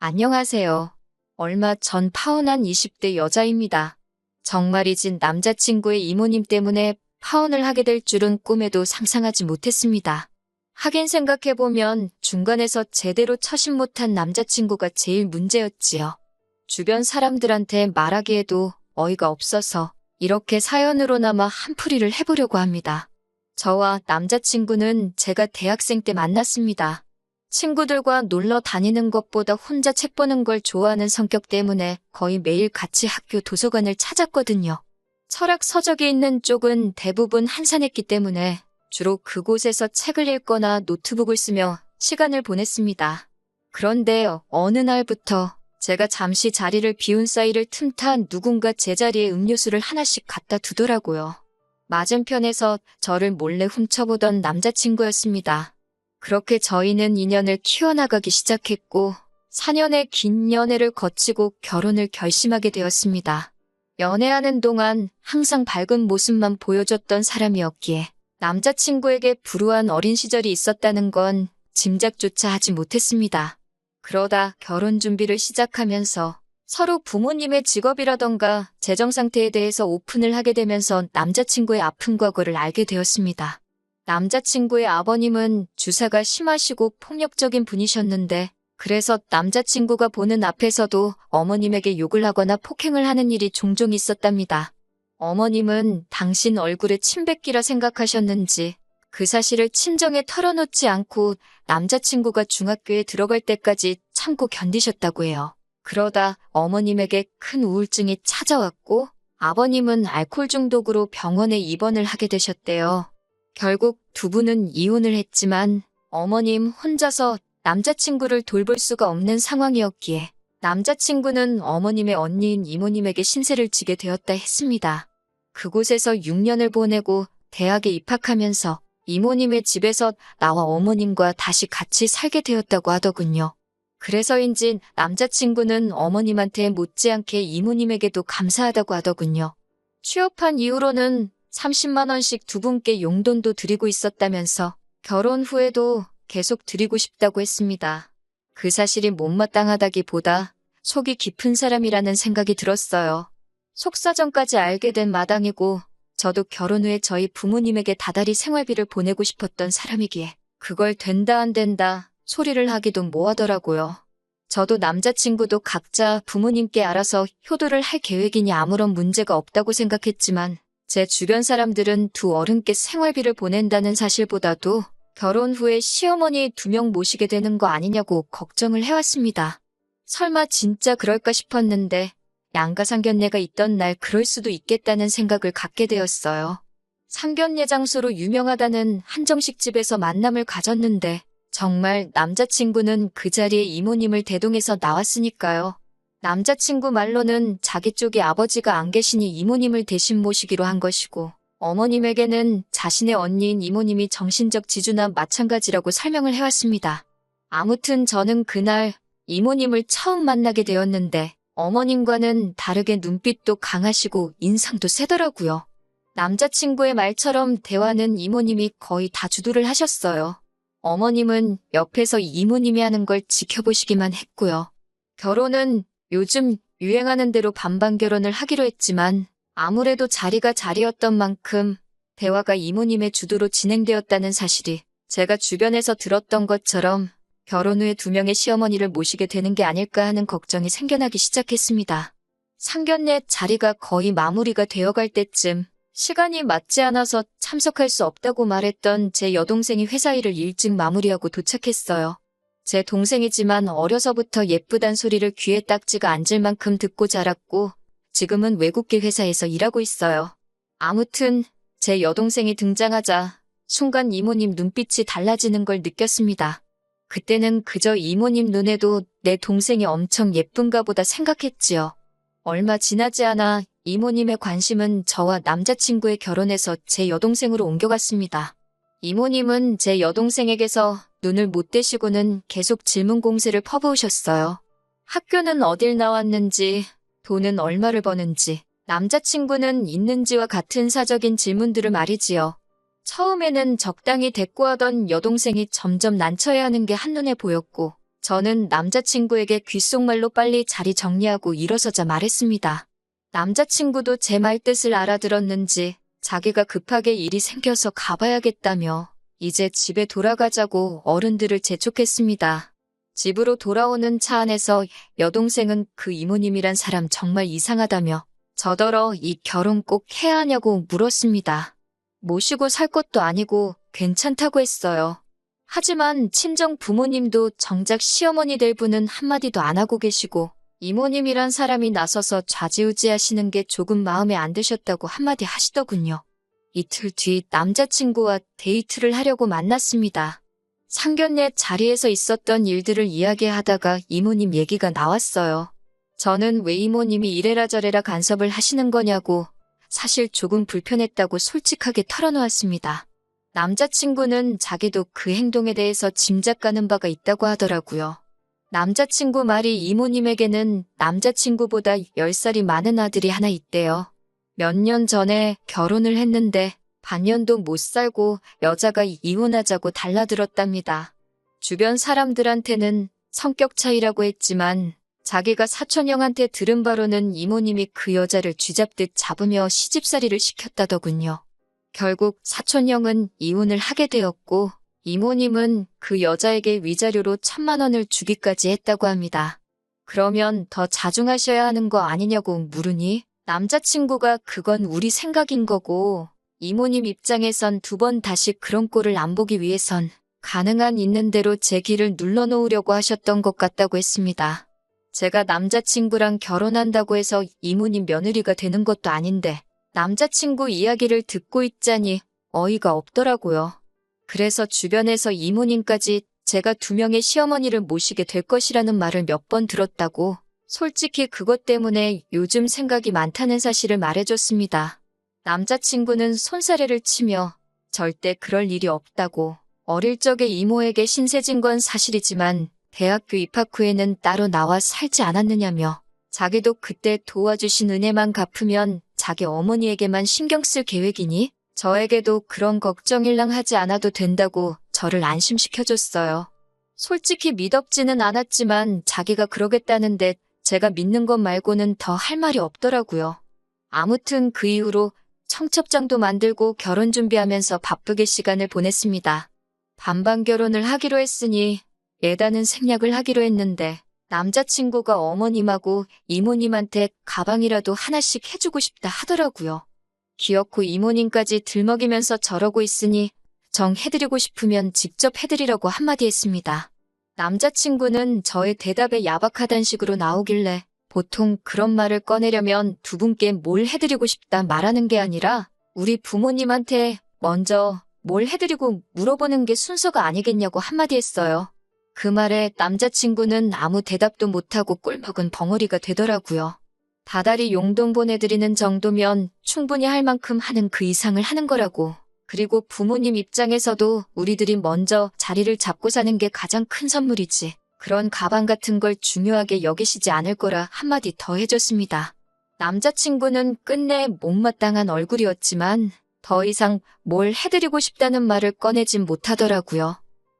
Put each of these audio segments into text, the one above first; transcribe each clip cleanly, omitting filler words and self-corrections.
안녕하세요. 얼마 전 파혼한 20대 여자입니다. 정말이진 남자친구의 이모님 때문에 파혼을 하게 될 줄은 꿈에도 상상하지 못했습니다. 하긴 생각해보면 중간에서 제대로 처신 못한 남자친구가 제일 문제였지요. 주변 사람들한테 말하기에도 어이가 없어서 이렇게 사연으로나마 한풀이를 해보려고 합니다. 저와 남자친구는 제가 대학생 때 만났습니다. 친구들과 놀러 다니는 것보다 혼자 책 보는 걸 좋아하는 성격 때문에 거의 매일 같이 학교 도서관을 찾았거든요. 철학 서적이 있는 쪽은 대부분 한산했기 때문에 주로 그곳에서 책을 읽거나 노트북을 쓰며 시간을 보냈습니다. 그런데 어느 날부터 제가 잠시 자리를 비운 사이를 틈타 누군가 제 자리에 음료수를 하나씩 갖다 두더라고요. 맞은편에서 저를 몰래 훔쳐보던 남자친구였습니다. 그렇게 저희는 인연을 키워나가기 시작했고 4년의 긴 연애를 거치고 결혼을 결심하게 되었습니다. 연애하는 동안 항상 밝은 모습만 보여줬던 사람이었기에 남자친구에게 불우한 어린 시절이 있었다는 건 짐작조차 하지 못했습니다. 그러다 결혼 준비를 시작하면서 서로 부모님의 직업이라던가 재정 상태에 대해서 오픈을 하게 되면서 남자친구의 아픈 과거를 알게 되었습니다. 남자친구의 아버님은 주사가 심하시고 폭력적인 분이셨는데 그래서 남자친구가 보는 앞에서도 어머님에게 욕을 하거나 폭행을 하는 일이 종종 있었답니다. 어머님은 당신 얼굴에 침 뱉기라 생각하셨는지 그 사실을 친정에 털어놓지 않고 남자친구가 중학교에 들어갈 때까지 참고 견디셨다고 해요. 그러다 어머님에게 큰 우울증이 찾아왔고 아버님은 알코올 중독으로 병원에 입원을 하게 되셨대요. 결국 두 분은 이혼을 했지만 어머님 혼자서 남자친구를 돌볼 수가 없는 상황이었기에 남자친구는 어머님의 언니인 이모님에게 신세를 지게 되었다 했습니다. 그곳에서 6년을 보내고 대학에 입학하면서 이모님의 집에서 나와 어머님과 다시 같이 살게 되었다고 하더군요. 그래서인지 남자친구는 어머님한테 못지않게 이모님에게도 감사하다고 하더군요. 취업한 이후로는 30만 원씩 두 분께 용돈도 드리고 있었다면서 결혼 후에도 계속 드리고 싶다고 했습니다. 그 사실이 못마땅하다기보다 속이 깊은 사람이라는 생각이 들었어요. 속사정까지 알게 된 마당이고 저도 결혼 후에 저희 부모님에게 다달이 생활비를 보내고 싶었던 사람이기에 그걸 된다 안 된다 소리를 하기도 뭐하더라고요. 저도 남자친구도 각자 부모님께 알아서 효도를 할 계획이니 아무런 문제가 없다고 생각했지만 제 주변 사람들은 두 어른께 생활비를 보낸다는 사실보다도 결혼 후에 시어머니 2명 모시게 되는 거 아니냐고 걱정을 해왔습니다. 설마 진짜 그럴까 싶었는데 양가 상견례가 있던 날 그럴 수도 있겠다는 생각을 갖게 되었어요. 상견례 장소로 유명하다는 한정식 집에서 만남을 가졌는데 정말 남자친구는 그 자리에 이모님을 대동해서 나왔으니까요. 남자친구 말로는 자기 쪽에 아버지가 안 계시니 이모님을 대신 모시기로 한 것이고 어머님에게는 자신의 언니인 이모님이 정신적 지주나 마찬가지라고 설명을 해왔습니다. 아무튼 저는 그날 이모님을 처음 만나게 되었는데 어머님과는 다르게 눈빛도 강하시고 인상도 세더라고요. 남자친구의 말처럼 대화는 이모님이 거의 다 주도를 하셨어요. 어머님은 옆에서 이모님이 하는 걸 지켜보시기만 했고요. 결혼은 요즘 유행하는 대로 반반 결혼을 하기로 했지만 아무래도 자리가 자리였던 만큼 대화가 이모님의 주도로 진행되었다는 사실이 제가 주변에서 들었던 것처럼 결혼 후에 2명의 시어머니를 모시게 되는 게 아닐까 하는 걱정이 생겨나기 시작했습니다. 상견례 자리가 거의 마무리가 되어갈 때쯤 시간이 맞지 않아서 참석할 수 없다고 말했던 제 여동생이 회사 일을 일찍 마무리하고 도착했어요. 제 동생이지만 어려서부터 예쁘단 소리를 귀에 딱지가 앉을 만큼 듣고 자랐고 지금은 외국계 회사에서 일하고 있어요. 아무튼 제 여동생이 등장하자 순간 이모님 눈빛이 달라지는 걸 느꼈습니다. 그때는 그저 이모님 눈에도 내 동생이 엄청 예쁜가 보다 생각했지요. 얼마 지나지 않아 이모님의 관심은 저와 남자친구의 결혼에서 제 여동생으로 옮겨갔습니다. 이모님은 제 여동생에게서 눈을 못 떼시고는 계속 질문 공세를 퍼부으셨어요. 학교는 어딜 나왔는지, 돈은 얼마를 버는지, 남자친구는 있는지와 같은 사적인 질문들을 말이지요. 처음에는 적당히 대꾸하던 여동생이 점점 난처해하는 게 한눈에 보였고 저는 남자친구에게 귓속말로 빨리 자리 정리하고 일어서자 말했습니다. 남자친구도 제 말 뜻을 알아들었는지 자기가 급하게 일이 생겨서 가봐야겠다며 이제 집에 돌아가자고 어른들을 재촉했습니다. 집으로 돌아오는 차 안에서 여동생은 그 이모님이란 사람 정말 이상하다며 저더러 이 결혼 꼭 해야 하냐고 물었습니다. 모시고 살 것도 아니고 괜찮다고 했어요. 하지만 친정 부모님도 정작 시어머니 될 분은 한마디도 안 하고 계시고 이모님이란 사람이 나서서 좌지우지하시는 게 조금 마음에 안 드셨다고 한마디 하시더군요. 이틀 뒤 남자친구와 데이트를 하려고 만났습니다. 상견례 자리에서 있었던 일들을 이야기하다가 이모님 얘기가 나왔어요. 저는 왜 이모님이 이래라 저래라 간섭을 하시는 거냐고 사실 조금 불편했다고 솔직하게 털어놓았습니다. 남자친구는 자기도 그 행동에 대해서 짐작가는 바가 있다고 하더라고요. 남자친구 말이 이모님에게는 남자친구보다 10살이 많은 아들이 하나 있대요. 몇 년 전에 결혼을 했는데 반년도 못 살고 여자가 이혼하자고 달라들었답니다. 주변 사람들한테는 성격 차이라고 했지만 자기가 사촌형한테 들은 바로는 이모님이 그 여자를 쥐잡듯 잡으며 시집살이를 시켰다더군요. 결국 사촌형은 이혼을 하게 되었고 이모님은 그 여자에게 위자료로 1,000만 원을 주기까지 했다고 합니다. 그러면 더 자중하셔야 하는 거 아니냐고 물으니 남자친구가 그건 우리 생각인 거고 이모님 입장에선 2번 다시 그런 꼴을 안 보기 위해선 가능한 있는 대로 제 길을 눌러놓으려고 하셨던 것 같다고 했습니다. 제가 남자친구랑 결혼한다고 해서 이모님 며느리가 되는 것도 아닌데 남자친구 이야기를 듣고 있자니 어이가 없더라고요. 그래서 주변에서 이모님까지 제가 2명의 시어머니를 모시게 될 것이라는 말을 몇 번 들었다고 솔직히 그것 때문에 요즘 생각이 많다는 사실을 말해줬습니다. 남자친구는 손사래를 치며 절대 그럴 일이 없다고 어릴 적에 이모에게 신세진 건 사실이지만 대학교 입학 후에는 따로 나와 살지 않았느냐며 자기도 그때 도와주신 은혜만 갚으면 자기 어머니에게만 신경 쓸 계획이니 저에게도 그런 걱정일랑 하지 않아도 된다고 저를 안심시켜줬어요. 솔직히 믿업지는 않았지만 자기가 그러겠다는데 제가 믿는 것 말고는 더 할 말이 없더라고요. 아무튼 그 이후로 청첩장도 만들고 결혼 준비하면서 바쁘게 시간을 보냈습니다. 반반 결혼을 하기로 했으니 예단은 생략을 하기로 했는데 남자친구가 어머님하고 이모님한테 가방이라도 하나씩 해주고 싶다 하더라고요. 귀엽고 이모님까지 들먹이면서 저러고 있으니 정 해드리고 싶으면 직접 해드리라고 한마디 했습니다. 남자친구는 저의 대답에 야박하단 식으로 나오길래 보통 그런 말을 꺼내려면 2분께 뭘 해드리고 싶다 말하는 게 아니라 우리 부모님한테 먼저 뭘 해드리고 물어보는 게 순서가 아니겠냐고 한마디 했어요. 그 말에 남자친구는 아무 대답도 못하고 꿀먹은 벙어리가 되더라고요. 다달이 용돈 보내드리는 정도면 충분히 할 만큼 하는 그 이상을 하는 거라고. 그리고 부모님 입장에서도 우리들이 먼저 자리를 잡고 사는 게 가장 큰 선물이지. 그런 가방 같은 걸 중요하게 여기시지 않을 거라 한마디 더 해줬습니다. 남자친구는 끝내 못마땅한 얼굴이었지만 더 이상 뭘 해드리고 싶다는 말을 꺼내진 못하더라고요.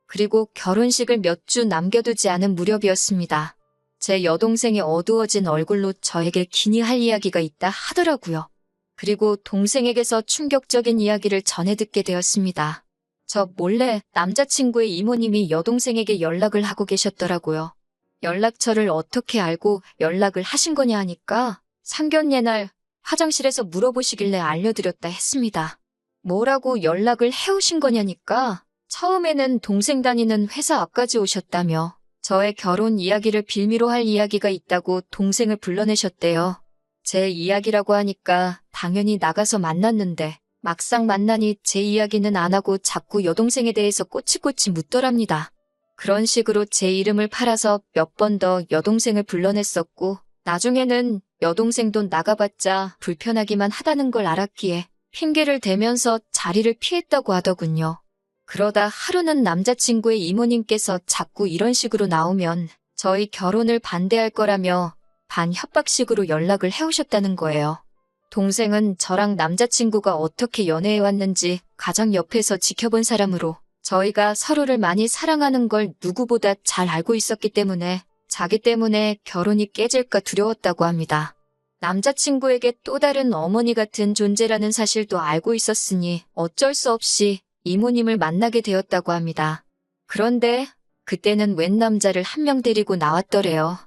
그리고 결혼식을 몇 주 남겨두지 않은 무렵이었습니다. 제 여동생의 어두워진 얼굴로 저에게 기니 할 이야기가 있다 하더라고요. 그리고 동생에게서 충격적인 이야기를 전해 듣게 되었습니다. 저 몰래 남자친구의 이모님이 여동생에게 연락을 하고 계셨더라고요. 연락처를 어떻게 알고 연락을 하신 거냐 하니까 상견례 날 화장실에서 물어보시길래 알려드렸다 했습니다. 뭐라고 연락을 해오신 거냐니까 처음에는 동생 다니는 회사 앞까지 오셨다며 저의 결혼 이야기를 빌미로 할 이야기가 있다고 동생을 불러내셨대요. 제 이야기라고 하니까 당연히 나가서 만났는데 막상 만나니 제 이야기는 안 하고 자꾸 여동생에 대해서 꼬치꼬치 묻더랍니다. 그런 식으로 제 이름을 팔아서 몇 번 더 여동생을 불러냈었고 나중에는 여동생도 나가봤자 불편하기만 하다는 걸 알았기에 핑계를 대면서 자리를 피했다고 하더군요. 그러다 하루는 남자친구의 이모님께서 자꾸 이런 식으로 나오면 저희 결혼을 반대할 거라며 반협박식으로 연락을 해오셨다는 거예요. 동생은 저랑 남자친구가 어떻게 연애해왔는지 가장 옆에서 지켜본 사람으로 저희가 서로를 많이 사랑하는 걸 누구보다 잘 알고 있었기 때문에 자기 때문에 결혼이 깨질까 두려웠다고 합니다. 남자친구에게 또 다른 어머니 같은 존재라는 사실도 알고 있었으니 어쩔 수 없이 이모님을 만나게 되었다고 합니다. 그런데 그때는 웬 남자를 한 명 데리고 나왔더래요.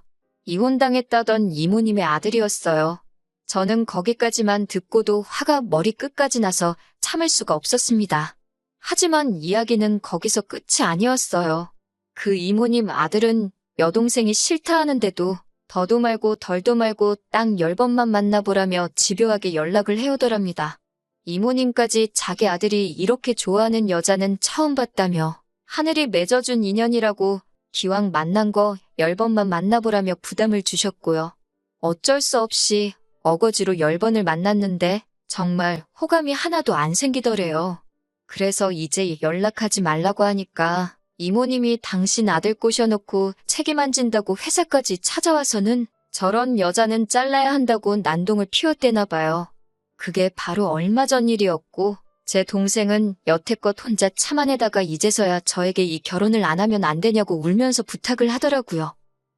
이혼당했다던 이모님의 아들이었어요. 저는 거기까지만 듣고도 화가 머리 끝까지 나서 참을 수가 없었습니다. 하지만 이야기는 거기서 끝이 아니었어요. 그 이모님 아들은 여동생이 싫다 하는데도 더도 말고 덜도 말고 딱 10번만 만나보라며 집요하게 연락을 해오더랍니다. 이모님까지 자기 아들이 이렇게 좋아하는 여자는 처음 봤다며 하늘이 맺어준 인연이라고 기왕 만난 거 10번만 만나보라며 부담을 주셨고요. 어쩔 수 없이 어거지로 10번을 만났는데 정말 호감이 하나도 안 생기더래요. 그래서 이제 연락하지 말라고 하니까 이모님이 당신 아들 꼬셔놓고 책임 안 진다고 회사까지 찾아와서는 저런 여자는 잘라야 한다고 난동을 피웠대나 봐요. 그게 바로 얼마 전 일이었고 제 동생은 여태껏 혼자 참아내다가 이제서야 저에게 이 결혼을 안 하면 안 되냐고 울면서 부탁을 하더라고요.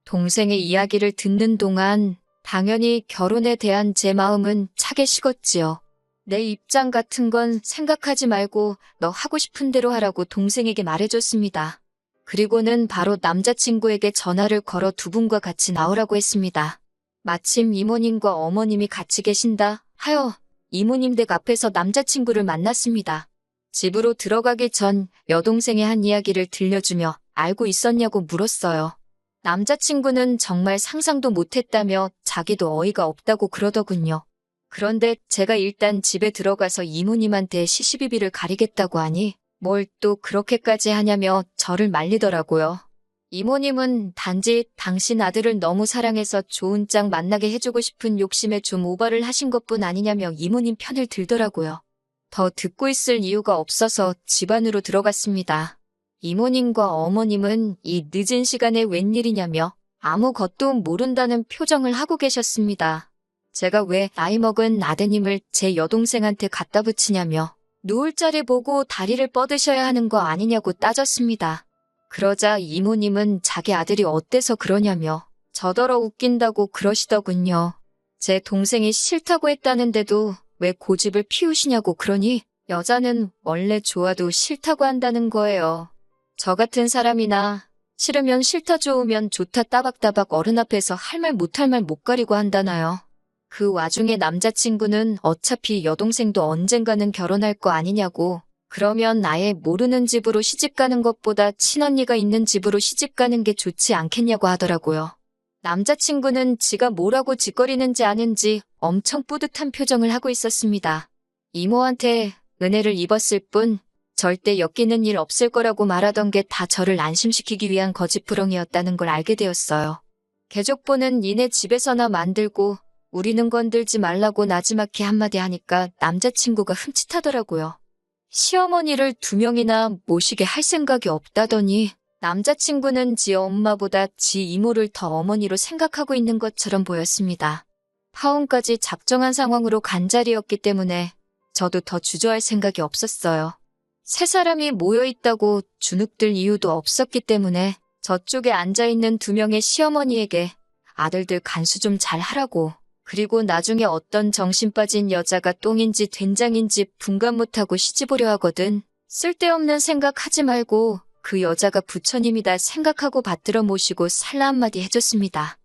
동생의 이야기를 듣는 동안 당연히 결혼에 대한 제 마음은 차게 식었지요. 내 입장 같은 건 생각하지 말고 너 하고 싶은 대로 하라고 동생에게 말해줬습니다. 그리고는 바로 남자친구에게 전화를 걸어 두 분과 같이 나오라고 했습니다. 마침 이모님과 어머님이 같이 계신다 하여 이모님 댁 앞에서 남자친구를 만났습니다. 집으로 들어가기 전 여동생의 한 이야기를 들려주며 알고 있었냐고 물었어요. 남자친구는 정말 상상도 못했다며 자기도 어이가 없다고 그러더군요. 그런데 제가 일단 집에 들어가서 이모님한테 시시비비를 가리겠다고 하니 뭘 또 그렇게까지 하냐며 저를 말리더라고요. 이모님은 단지 당신 아들을 너무 사랑해서 좋은 짝 만나게 해주고 싶은 욕심에 좀 오버를 하신 것뿐 아니냐며 이모님 편을 들더라고요. 더 듣고 있을 이유가 없어서 집 안으로 들어갔습니다. 이모님과 어머님은 이 늦은 시간에 웬일이냐며 아무것도 모른다는 표정을 하고 계셨습니다. 제가 왜 나이 먹은 아드님을 제 여동생한테 갖다 붙이냐며 누울 자리 보고 다리를 뻗으셔야 하는 거 아니냐고 따졌습니다. 그러자 이모님은 자기 아들이 어때서 그러냐며 저더러 웃긴다고 그러시더군요. 제 동생이 싫다고 했다는데도 왜 고집을 피우시냐고 그러니 여자는 원래 좋아도 싫다고 한다는 거예요. 저 같은 사람이나 싫으면 싫다 좋으면 좋다 따박따박 어른 앞에서 할 말 못할 말 못 가리고 한다나요. 그 와중에 남자친구는 어차피 여동생도 언젠가는 결혼할 거 아니냐고 그러면 아예 모르는 집으로 시집가는 것보다 친언니가 있는 집으로 시집가는 게 좋지 않겠냐고 하더라고요. 남자친구는 지가 뭐라고 짓거리는지 아는지 엄청 뿌듯한 표정을 하고 있었습니다. 이모한테 은혜를 입었을 뿐 절대 엮이는 일 없을 거라고 말하던 게 다 저를 안심시키기 위한 거짓부렁이었다는 걸 알게 되었어요. 개족보는 니네 집에서나 만들고 우리는 건들지 말라고 나지막히 한마디 하니까 남자친구가 흠칫하더라고요. 시어머니를 2명이나 모시게 할 생각이 없다더니 남자친구는 지 엄마보다 지 이모를 더 어머니로 생각하고 있는 것처럼 보였습니다. 파혼까지 작정한 상황으로 간 자리였기 때문에 저도 더 주저할 생각이 없었어요. 세 사람이 모여있다고 주눅들 이유도 없었기 때문에 저쪽에 앉아있는 2명의 시어머니에게 아들들 간수 좀 잘 하라고 그리고 나중에 어떤 정신 빠진 여자가 똥인지 된장인지 분간 못하고 시집오려 하거든. 쓸데없는 생각하지 말고 그 여자가 부처님이다 생각하고 받들어 모시고 살라 한마디 해줬습니다.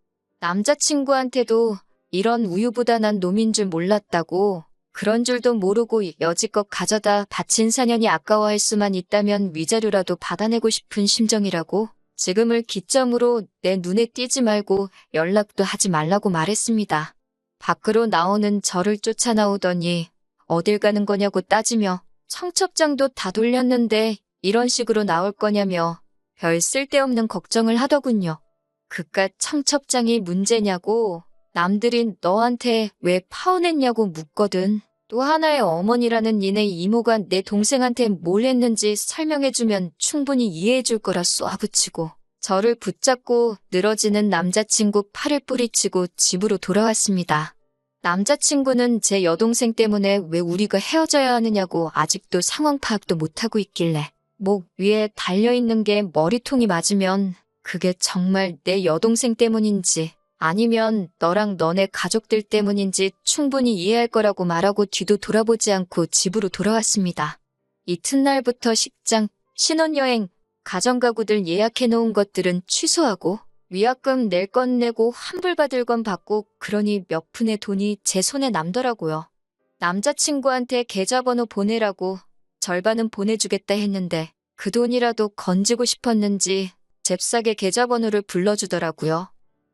남자친구한테도 이런 우유부단한 놈인 줄 몰랐다고 그런 줄도 모르고 여지껏 가져다 바친 사년이 아까워할 수만 있다면 위자료라도 받아내고 싶은 심정이라고 지금을 기점으로 내 눈에 띄지 말고 연락도 하지 말라고 말했습니다. 밖으로 나오는 저를 쫓아나오더니 어딜 가는 거냐고 따지며 청첩장도 다 돌렸는데 이런 식으로 나올 거냐며 별 쓸데없는 걱정을 하더군요. 그깟 청첩장이 문제냐고 남들이 너한테 왜 파혼했냐고 묻거든. 또 하나의 어머니라는 니네 이모가 내 동생한테 뭘 했는지 설명해주면 충분히 이해해줄 거라 쏘아붙이고 저를 붙잡고 늘어지는 남자친구 팔을 뿌리치고 집으로 돌아왔습니다. 남자친구는 제 여동생 때문에 왜 우리가 헤어져야 하느냐고 아직도 상황 파악도 못하고 있길래 목 위에 달려있는 게 머리통이 맞으면 그게 정말 내 여동생 때문인지 아니면 너랑 너네 가족들 때문인지 충분히 이해할 거라고 말하고 뒤도 돌아보지 않고 집으로 돌아왔습니다. 이튿날부터 식장, 신혼여행, 가정가구들 예약해 놓은 것들은 취소하고 위약금 낼 건 내고 환불받을 건 받고 그러니 몇 푼의 돈이 제 손에 남더라고요. 남자친구한테 계좌번호 보내라고 절반은 보내주겠다 했는데 그 돈이라도 건지고 싶었는지 잽싸게 계좌번호를 불러주더라고요.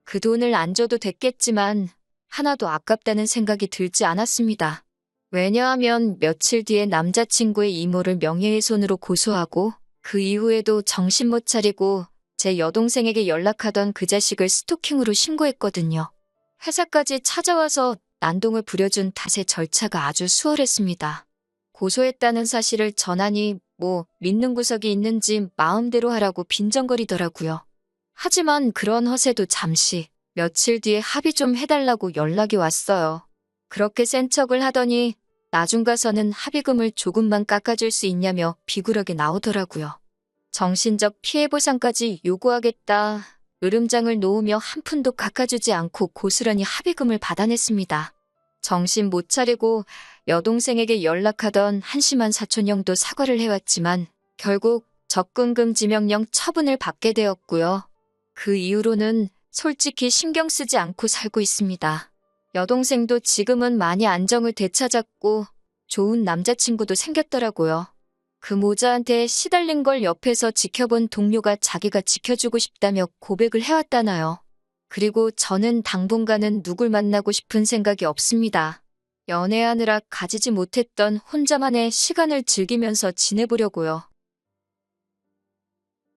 그 돈을 안 줘도 됐겠지만 하나도 아깝다는 생각이 들지 않았습니다. 왜냐하면 며칠 뒤에 남자친구의 이모를 명예훼손으로 고소하고 그 이후에도 정신 못 차리고 제 여동생에게 연락하던 그 자식을 스토킹으로 신고했거든요. 회사까지 찾아와서 난동을 부려준 탓에 절차가 아주 수월했습니다. 고소했다는 사실을 전하니 뭐 믿는 구석이 있는지 마음대로 하라고 빈정거리더라고요. 하지만 그런 허세도 잠시 며칠 뒤에 합의 좀 해달라고 연락이 왔어요. 그렇게 센 척을 하더니 나중 가서는 합의금을 조금만 깎아줄 수 있냐며 비굴하게 나오더라고요. 정신적 피해 보상까지 요구하겠다. 으름장을 놓으며 한 푼도 깎아주지 않고 고스란히 합의금을 받아냈습니다. 정신 못 차리고 여동생에게 연락하던 한심한 사촌형도 사과를 해왔지만 결국 접근금지명령 처분을 받게 되었고요. 그 이후로는 솔직히 신경 쓰지 않고 살고 있습니다. 여동생도 지금은 많이 안정을 되찾았고 좋은 남자친구도 생겼더라고요. 그 모자한테 시달린 걸 옆에서 지켜본 동료가 자기가 지켜주고 싶다며 고백을 해왔다나요. 그리고 저는 당분간은 누굴 만나고 싶은 생각이 없습니다. 연애하느라 가지지 못했던 혼자만의 시간을 즐기면서 지내보려고요.